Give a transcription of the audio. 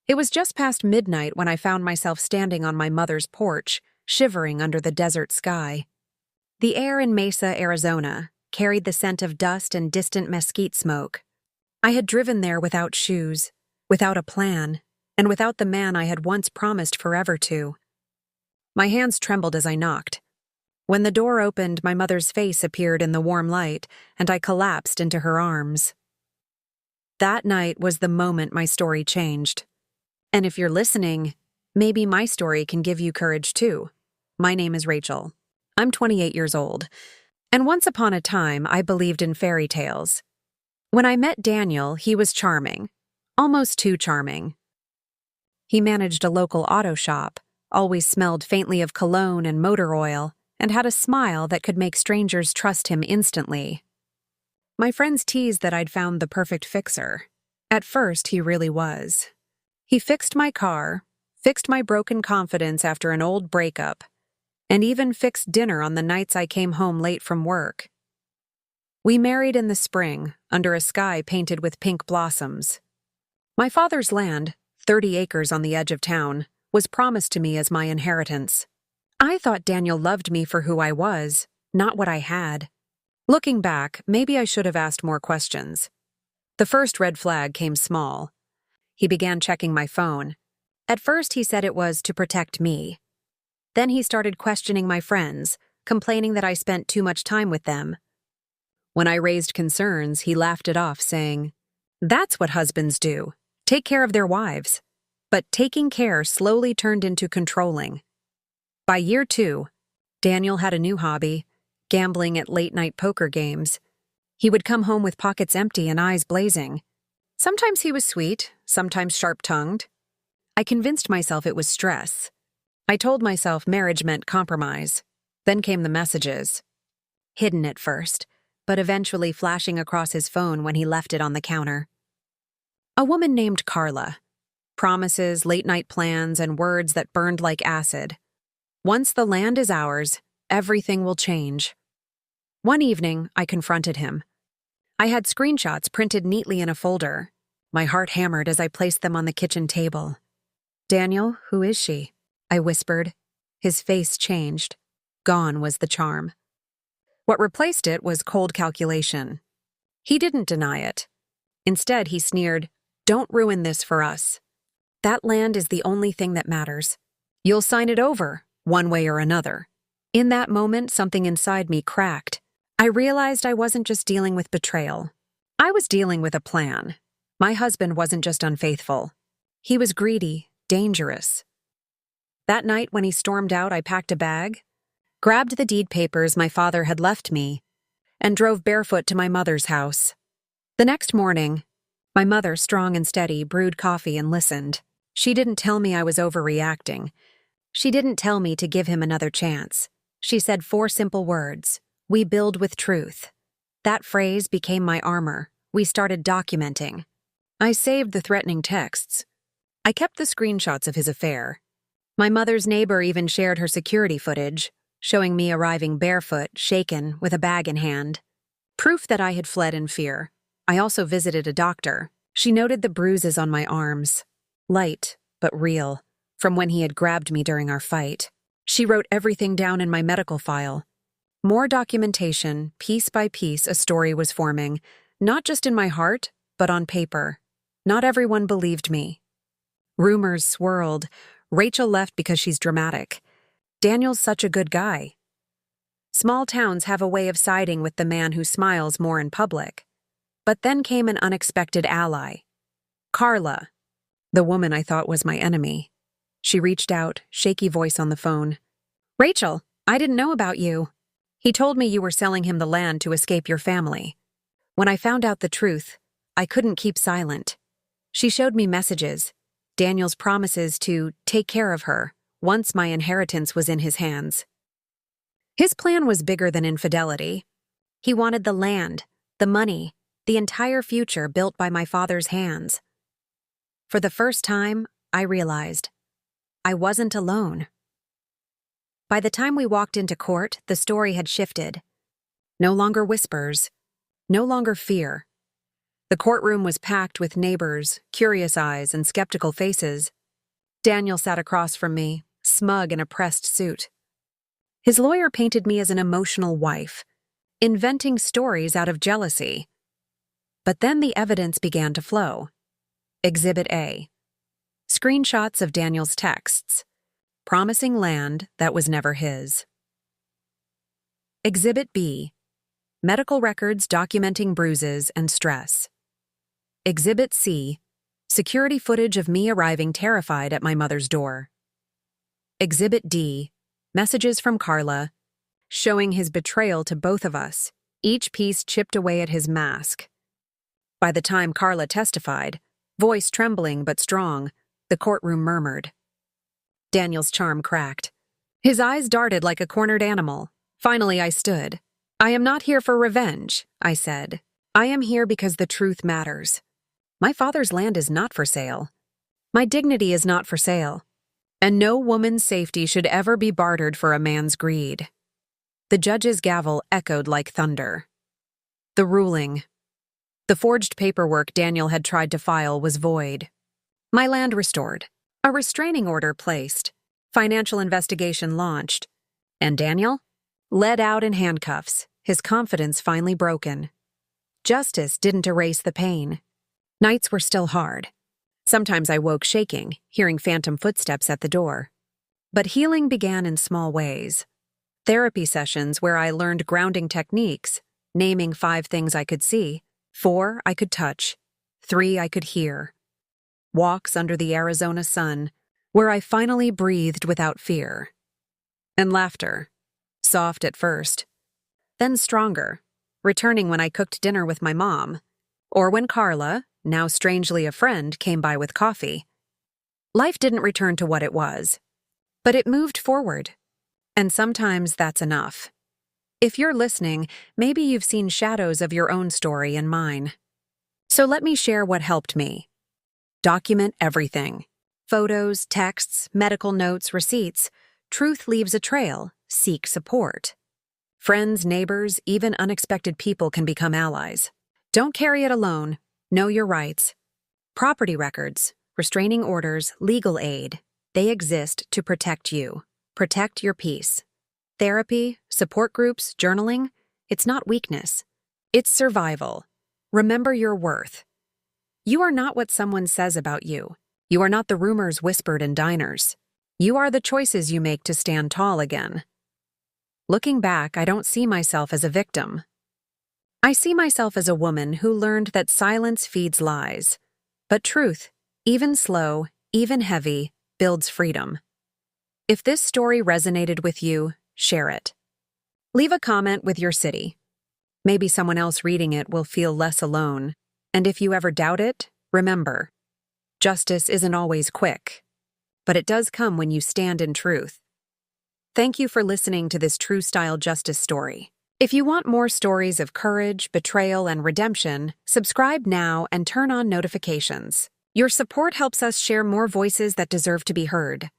It was just past midnight when I found myself standing on my mother's porch, shivering under the desert sky. The air in Mesa, Arizona, carried the scent of dust and distant mesquite smoke. I had driven there without shoes, without a plan, and without the man I had once promised forever to. My hands trembled as I knocked. When the door opened, my mother's face appeared in the warm light, and I collapsed into her arms. That night was the moment my story changed. And if you're listening, maybe my story can give you courage too. My name is Rachel. I'm 28 years old, and once upon a time I believed in fairy tales. When I met Daniel, he was charming, almost too charming. He managed a local auto shop, always smelled faintly of cologne and motor oil, and had a smile that could make strangers trust him instantly. My friends teased that I'd found the perfect fixer. At first, he really was. He fixed my car, fixed my broken confidence after an old breakup, and even fixed dinner on the nights I came home late from work. We married in the spring, under a sky painted with pink blossoms. My father's land, 30 acres on the edge of town, was promised to me as my inheritance. I thought Daniel loved me for who I was, not what I had. Looking back, maybe I should have asked more questions. The first red flag came small. He began checking my phone. At first, he said it was to protect me. Then he started questioning my friends, complaining that I spent too much time with them. When I raised concerns, he laughed it off, saying, "That's what husbands do, take care of their wives." But taking care slowly turned into controlling. By year 2, Daniel had a new hobby, gambling at late-night poker games. He would come home with pockets empty and eyes blazing. Sometimes he was sweet, sometimes sharp-tongued. I convinced myself it was stress. I told myself marriage meant compromise. Then came the messages. Hidden at first, but eventually flashing across his phone when he left it on the counter. A woman named Carla. Promises, late-night plans, and words that burned like acid. Once the land is ours, everything will change. One evening, I confronted him. I had screenshots printed neatly in a folder. My heart hammered as I placed them on the kitchen table. "Daniel, who is she?" I whispered. His face changed. Gone was the charm. What replaced it was cold calculation. He didn't deny it. Instead, he sneered, "Don't ruin this for us. That land is the only thing that matters. You'll sign it over, one way or another." In that moment, something inside me cracked. I realized I wasn't just dealing with betrayal. I was dealing with a plan. My husband wasn't just unfaithful. He was greedy, dangerous. That night when he stormed out, I packed a bag, grabbed the deed papers my father had left me, and drove barefoot to my mother's house. The next morning, my mother, strong and steady, brewed coffee and listened. She didn't tell me I was overreacting. She didn't tell me to give him another chance. She said 4 simple words: "We build with truth." That phrase became my armor. We started documenting. I saved the threatening texts. I kept the screenshots of his affair. My mother's neighbor even shared her security footage, showing me arriving barefoot, shaken, with a bag in hand. Proof that I had fled in fear. I also visited a doctor. She noted the bruises on my arms. Light, but real, from when he had grabbed me during our fight. She wrote everything down in my medical file. More documentation, piece by piece, a story was forming, not just in my heart, but on paper. Not everyone believed me. Rumors swirled. Rachel left because she's dramatic. Daniel's such a good guy. Small towns have a way of siding with the man who smiles more in public. But then came an unexpected ally. Carla, the woman I thought was my enemy. She reached out, shaky voice on the phone. "Rachel, I didn't know about you. He told me you were selling him the land to escape your family. When I found out the truth, I couldn't keep silent. She showed me messages, Daniel's promises to take care of her once my inheritance was in his hands. His plan was bigger than infidelity. He wanted the land, the money, the entire future built by my father's hands. For the first time, I realized I wasn't alone. By the time we walked into court, the story had shifted. No longer whispers, no longer fear. The courtroom was packed with neighbors, curious eyes, and skeptical faces. Daniel sat across from me, smug in a pressed suit. His lawyer painted me as an emotional wife, inventing stories out of jealousy. But then the evidence began to flow. Exhibit A. Screenshots of Daniel's texts, promising land that was never his. Exhibit B. Medical records documenting bruises and stress. Exhibit C. Security footage of me arriving terrified at my mother's door. Exhibit D. Messages from Carla, showing his betrayal to both of us, each piece chipped away at his mask. By the time Carla testified, voice trembling but strong, the courtroom murmured. Daniel's charm cracked. His eyes darted like a cornered animal. Finally, I stood. "I am not here for revenge," I said. "I am here because the truth matters. My father's land is not for sale. My dignity is not for sale. And no woman's safety should ever be bartered for a man's greed." The judge's gavel echoed like thunder. The ruling. The forged paperwork Daniel had tried to file was void. My land restored. A restraining order placed. Financial investigation launched. And Daniel? Led out in handcuffs, his confidence finally broken. Justice didn't erase the pain. Nights were still hard. Sometimes I woke shaking, hearing phantom footsteps at the door. But healing began in small ways. Therapy sessions where I learned grounding techniques, naming 5 things I could see, 4 I could touch, 3 I could hear. Walks under the Arizona sun, where I finally breathed without fear. And laughter, soft at first, then stronger, returning when I cooked dinner with my mom, or when Carla, now strangely a friend, came by with coffee. Life didn't return to what it was, but it moved forward. And sometimes that's enough. If you're listening, maybe you've seen shadows of your own story in mine. So let me share what helped me. Document everything. Photos, texts, medical notes, receipts. Truth leaves a trail. Seek support. Friends, neighbors, even unexpected people can become allies. Don't carry it alone. Know your rights. Property records, restraining orders, legal aid. They exist to protect you. Protect your peace. Therapy, support groups, journaling, it's not weakness. It's survival. Remember your worth. You are not what someone says about you. You are not the rumors whispered in diners. You are the choices you make to stand tall again. Looking back, I don't see myself as a victim. I see myself as a woman who learned that silence feeds lies. But truth, even slow, even heavy, builds freedom. If this story resonated with you, share it. Leave a comment with your city. Maybe someone else reading it will feel less alone. And if you ever doubt it, remember, justice isn't always quick, but it does come when you stand in truth. Thank you for listening to this true-style justice story. If you want more stories of courage, betrayal, and redemption, subscribe now and turn on notifications. Your support helps us share more voices that deserve to be heard.